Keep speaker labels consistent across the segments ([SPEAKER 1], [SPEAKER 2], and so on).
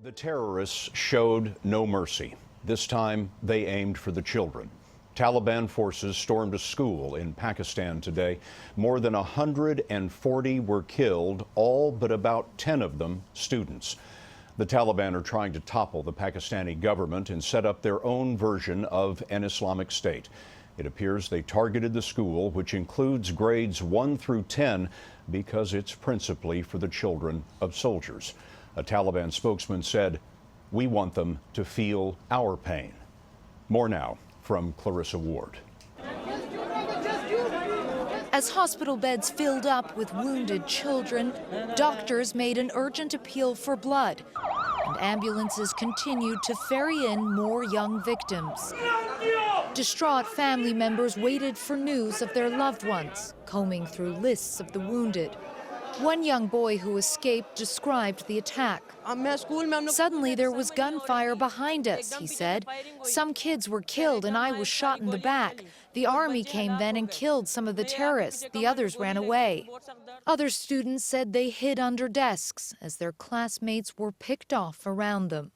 [SPEAKER 1] The terrorists showed no mercy. This time, they aimed for the children. Taliban forces stormed a school in Pakistan today. More than 140 were killed, all but about 10 of them students. The Taliban are trying to topple the Pakistani government and set up their own version of an Islamic State. It appears they targeted the school, which includes grades 1 through 10, because it's principally for the children of soldiers. A Taliban spokesman said, "We want them to feel our pain." More now from Clarissa Ward.
[SPEAKER 2] As hospital beds filled up with wounded children, doctors made an urgent appeal for blood, and ambulances continued to ferry in more young victims. Distraught family members waited for news of their loved ones, combing through lists of the wounded. One young boy who escaped described the attack. "Suddenly there was gunfire behind us," he said. "Some kids were killed and I was shot in the back. The army came then and killed some of the terrorists. The others ran away." Other students said they hid under desks as their classmates were picked off around them.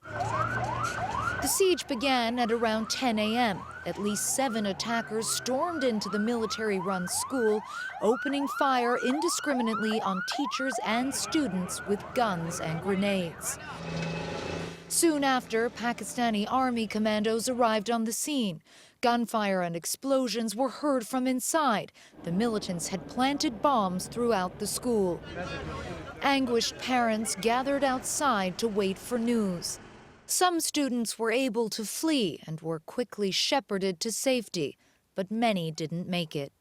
[SPEAKER 2] The siege began at around 10 a.m. At least 7 attackers stormed into the military-run school, opening fire indiscriminately on teachers and students with guns and grenades. Soon after, Pakistani army commandos arrived on the scene. Gunfire and explosions were heard from inside. The militants had planted bombs throughout the school. Anguished parents gathered outside to wait for news. Some students were able to flee and were quickly shepherded to safety, but many didn't make it.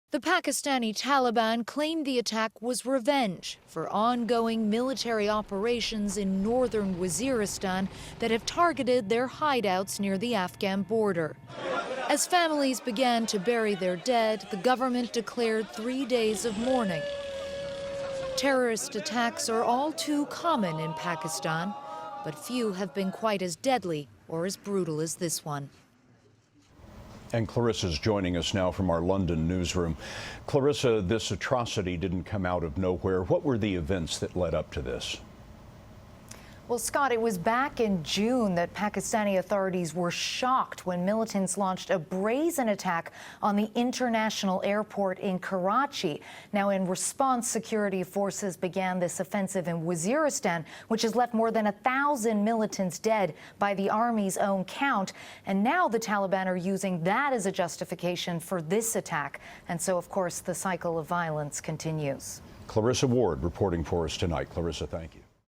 [SPEAKER 2] The Pakistani Taliban claimed the attack was revenge for ongoing military operations in Northern Waziristan that have targeted their hideouts near the Afghan border. As families began to bury their dead, the government declared 3 days of mourning. Terrorist attacks are all too common in Pakistan, but few have been quite as deadly or as brutal as this one.
[SPEAKER 1] And Clarissa's joining us now from our London newsroom. Clarissa, this atrocity didn't come out of nowhere. What were the events that led up to this?
[SPEAKER 2] Well, Scott, it was back in June that Pakistani authorities were shocked when militants launched a brazen attack on the international airport in Karachi. Now, in response, security forces began this offensive in Waziristan, which has left more than 1,000 militants dead by the army's own count. And now the Taliban are using that as a justification for this attack. And so, of course, the cycle of violence continues.
[SPEAKER 1] Clarissa Ward reporting for us tonight. Clarissa, thank you.